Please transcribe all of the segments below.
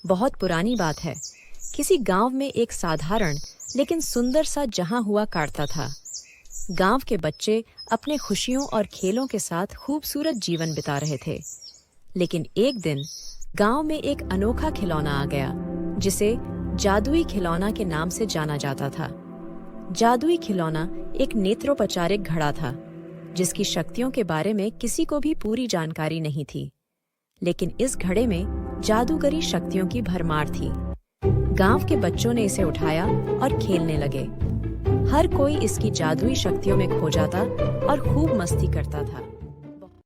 बहुत पुरानी बात है। किसी गांव में एक साधारण लेकिन सुंदर सा जहां हुआ करता था। गांव के बच्चे अपने खुशियों और खेलों के साथ खूबसूरत जीवन बिता रहे थे। लेकिन एक दिन गांव में एक अनोखा खिलौना आ गया, जिसे जादुई खिलौना के नाम से जाना जाता था। जादुई खिलौना एक नेत्रोपचारिक घड़ा था, जिसकी शक्तियों के बारे में किसी को भी पूरी जानकारी नहीं थी। लेकिन इस घड़े में जादूगरी शक्तियों की भरमार थी। गांव के बच्चों ने इसे उठाया और खेलने लगे। हर कोई इसकी जादुई शक्तियों में खो जाता और खूब मस्ती करता था।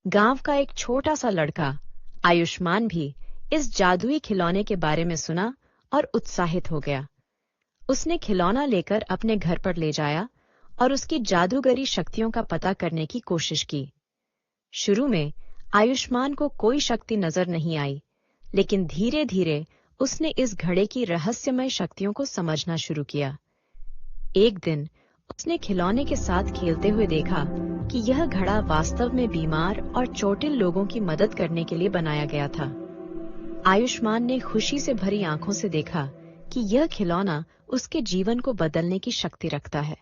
गांव का एक छोटा सा लड़का आयुष्मान भी इस जादुई खिलौने के बारे में सुना और उत्साहित हो गया। उसने खिलौना लेकर अपने घर पर ले जाया और उसकी जादूगरी शक्तियों का पता करने की कोशिश की। शुरू में आयुष्मान को कोई शक्ति नजर नहीं आई, लेकिन धीरे धीरे उसने इस घड़े की रहस्यमय शक्तियों को समझना शुरू किया। एक दिन उसने खिलौने के साथ खेलते हुए देखा कि यह घड़ा वास्तव में बीमार और चोटिल लोगों की मदद करने के लिए बनाया गया था। आयुष्मान ने खुशी से भरी आंखों से देखा कि यह खिलौना उसके जीवन को बदलने की शक्ति रखता है।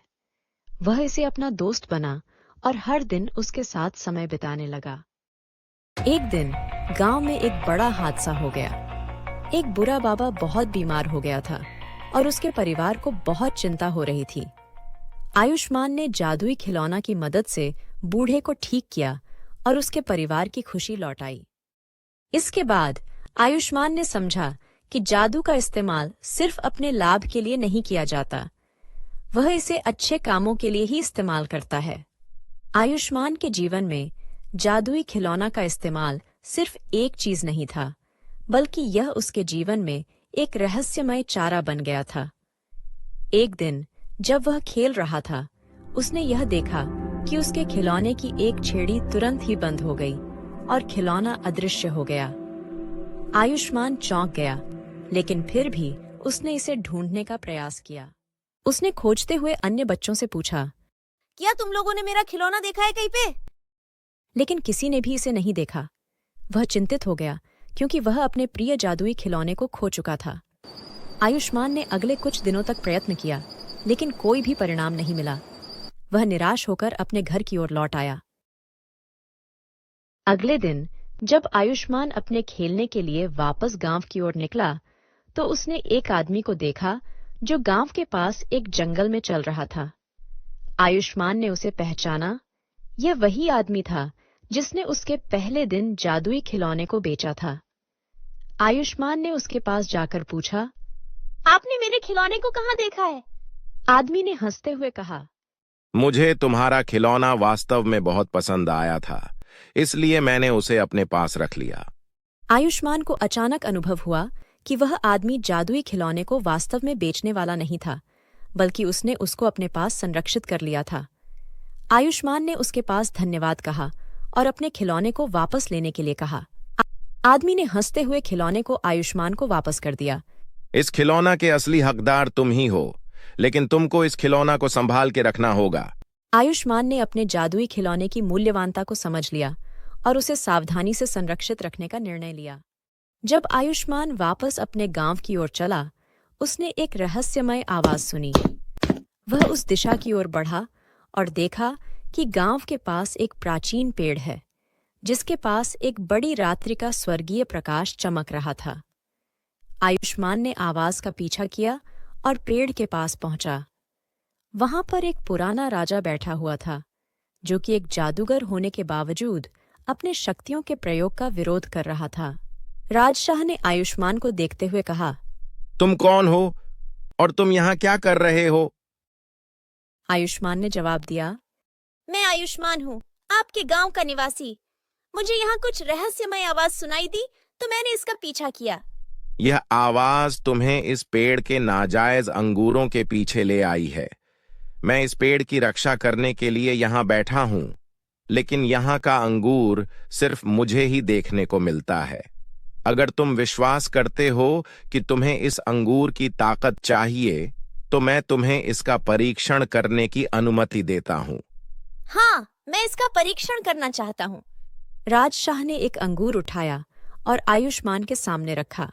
वह इसे अपना दोस्त बना और हर दिन उसके साथ समय बिताने लगा। एक दिन गांव में एक बड़ा हादसा हो गया। एक बुरा बाबा बहुत बीमार हो गया था और उसके परिवार को बहुत चिंता हो रही थी। आयुष्मान ने जादुई खिलौना की मदद से बूढ़े को ठीक किया और उसके परिवार की खुशी लौटाई। इसके बाद आयुष्मान ने समझा कि जादू का इस्तेमाल सिर्फ अपने लाभ के लिए नहीं किया जाता, वह इसे अच्छे कामों के लिए ही इस्तेमाल करता है। आयुष्मान के जीवन में जादुई खिलौना का इस्तेमाल सिर्फ एक चीज नहीं था, बल्कि यह उसके जीवन में एक रहस्यमय चारा बन गया था। एक दिन जब वह खेल रहा था, उसने यह देखा कि उसके खिलौने की एक छेड़ी तुरंत ही बंद हो गई और खिलौना अदृश्य हो गया। आयुष्मान चौंक गया, लेकिन फिर भी उसने इसे ढूंढने का प्रयास किया। उसने खोजते हुए अन्य बच्चों से पूछा, क्या तुम लोगों ने मेरा खिलौना देखा है कहीं पे? लेकिन किसी ने भी इसे नहीं देखा। वह चिंतित हो गया, क्योंकि वह अपने प्रिय जादुई खिलौने को खो चुका था। आयुष्मान ने अगले कुछ दिनों तक प्रयत्न किया, लेकिन कोई भी परिणाम नहीं मिला। वह निराश होकर अपने घर की ओर लौट आया। अगले दिन जब आयुष्मान अपने खेलने के लिए वापस गांव की ओर निकला, तो उसने एक आदमी को देखा जो गांव के पास एक जंगल में चल रहा था। आयुष्मान ने उसे पहचाना। यह वही आदमी था जिसने उसके पहले दिन जादुई खिलौने को बेचा था। आयुष्मान ने उसके पास जाकर पूछा, आपने मेरे खिलौने को कहाँ देखा है? आदमी ने हंसते हुए कहा, मुझे तुम्हारा खिलौना वास्तव में बहुत पसंद आया था, इसलिए मैंने उसे अपने पास रख लिया। आयुष्मान को अचानक अनुभव हुआ कि वह आदमी जादुई खिलौने को वास्तव में बेचने वाला नहीं था, बल्कि उसने उसको अपने पास संरक्षित कर लिया था। आयुष्मान ने उसके पास धन्यवाद कहा और अपने खिलौने को वापस लेने के लिए कहा। आदमी ने हंसते हुए खिलौने को आयुष्मान को वापस कर दिया। इस खिलौना के असली हकदार तुम ही हो, लेकिन तुमको इस खिलौना को संभाल के रखना होगा। आयुष्मान ने अपने जादुई खिलौने की मूल्यवानता को समझ लिया और उसे सावधानी से संरक्षित रखने का निर्णय लिया। जब आयुष्मान वापस अपने गांव की ओर चला, उसने एक रहस्यमय आवाज सुनी। वह उस दिशा की ओर बढ़ा और देखा कि गांव के पास एक प्राचीन पेड़ है, जिसके पास एक बड़ी रात्रि का स्वर्गीय प्रकाश चमक रहा था। आयुष्मान ने आवाज का पीछा किया और पेड़ के पास पहुंचा। वहां पर एक पुराना राजा बैठा हुआ था, जो कि एक जादूगर होने के बावजूद अपने शक्तियों के प्रयोग का विरोध कर रहा था। राजशाह ने आयुष्मान को देखते हुए कहा, तुम कौन हो और तुम यहाँ क्या कर रहे हो? आयुष्मान ने जवाब दिया, मैं आयुष्मान हूँ, आपके गांव का निवासी। मुझे यहाँ कुछ रहस्यमय आवाज सुनाई दी, तो मैंने इसका पीछा किया। यह आवाज तुम्हें इस पेड़ के नाजायज अंगूरों के पीछे ले आई है। मैं इस पेड़ की रक्षा करने के लिए यहाँ बैठा हूँ, लेकिन यहाँ का अंगूर सिर्फ मुझे ही देखने को मिलता है। अगर तुम विश्वास करते हो कि तुम्हें इस अंगूर की ताकत चाहिए, तो मैं तुम्हें इसका परीक्षण करने की अनुमति देता हूँ। हाँ, मैं इसका परीक्षण करना चाहता हूँ। राजशाह ने एक अंगूर उठाया और आयुष्मान के सामने रखा।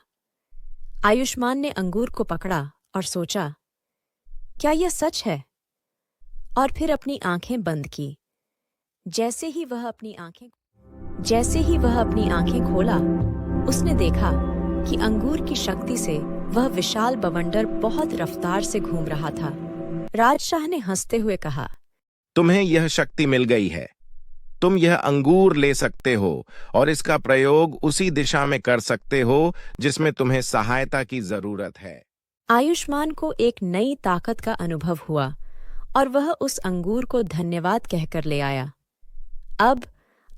आयुष्मान ने अंगूर को पकड़ा और सोचा, क्या यह सच है? और फिर अपनी आंखें बंद की। जैसे ही वह अपनी आंखें खोला, उसने देखा कि अंगूर की शक्ति से वह विशाल बवंडर बहुत रफ्तार से घूम रहा था। राजशाह ने हंसते हुए कहा, तुम्हें यह शक्ति मिल गई है। तुम यह अंगूर ले सकते हो और इसका प्रयोग उसी दिशा में कर सकते हो जिसमें तुम्हें सहायता की जरूरत है। आयुष्मान को एक नई ताकत का अनुभव हुआ और वह उस अंगूर को धन्यवाद कहकर ले आया। अब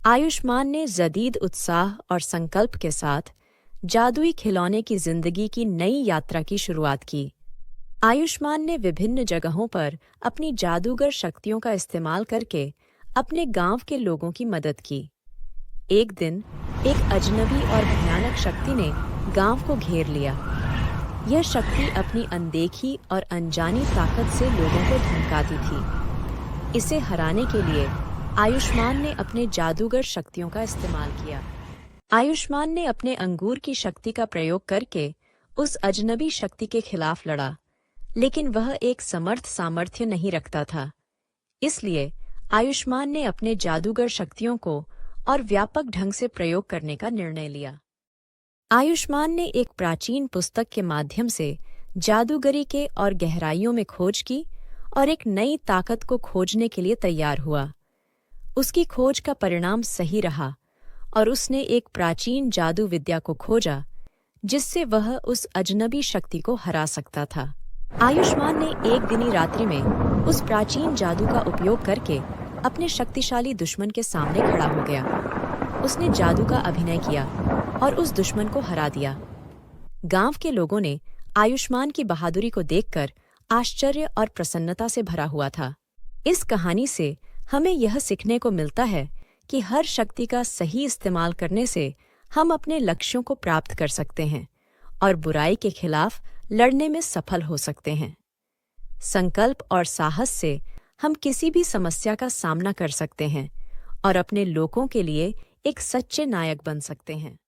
आयुष्मान ने जदीद उत्साह और संकल्प के साथ जादुई खिलौने की जिंदगी की नई यात्रा की शुरुआत की। आयुष्मान ने विभिन्न जगहों पर अपनी जादूगर शक्तियों का इस्तेमाल करके अपने गांव के लोगों की मदद की। एक दिन एक अजनबी और भयानक शक्ति ने गांव को घेर लिया। यह शक्ति अपनी अनदेखी और अनजानी ताकत से लोगों को धमकाती थी। इसे हराने के लिए आयुष्मान ने अपने जादूगर शक्तियों का इस्तेमाल किया। आयुष्मान ने अपने अंगूर की शक्ति का प्रयोग करके उस अजनबी शक्ति के खिलाफ लड़ा, लेकिन वह एक समर्थ सामर्थ्य नहीं रखता था। इसलिए आयुष्मान ने अपने जादूगर शक्तियों को और व्यापक ढंग से प्रयोग करने का निर्णय लिया। आयुष्मान ने एक प्राचीन पुस्तक के माध्यम से जादूगरी के और गहराइयों में खोज की और एक नई ताकत को खोजने के लिए तैयार हुआ। उसकी खोज का परिणाम सही रहा और उसने एक प्राचीन जादू विद्या को खोजा जिससे वह उस अजनबी शक्ति को हरा सकता था। आयुष्मान ने एक दिनी रात्रि में उस प्राचीन जादू का उपयोग करके अपने शक्तिशाली दुश्मन के सामने खड़ा हो गया। उसने जादू का अभिनय किया और उस दुश्मन को हरा दिया। गांव के लोगों ने आयुष्मान की बहादुरी को देखकर आश्चर्य और प्रसन्नता से भरा हुआ था। इस कहानी से हमें यह सीखने को मिलता है कि हर शक्ति का सही इस्तेमाल करने से हम अपने लक्ष्यों को प्राप्त कर सकते हैं और बुराई के खिलाफ लड़ने में सफल हो सकते हैं। संकल्प और साहस से हम किसी भी समस्या का सामना कर सकते हैं और अपने लोगों के लिए एक सच्चे नायक बन सकते हैं।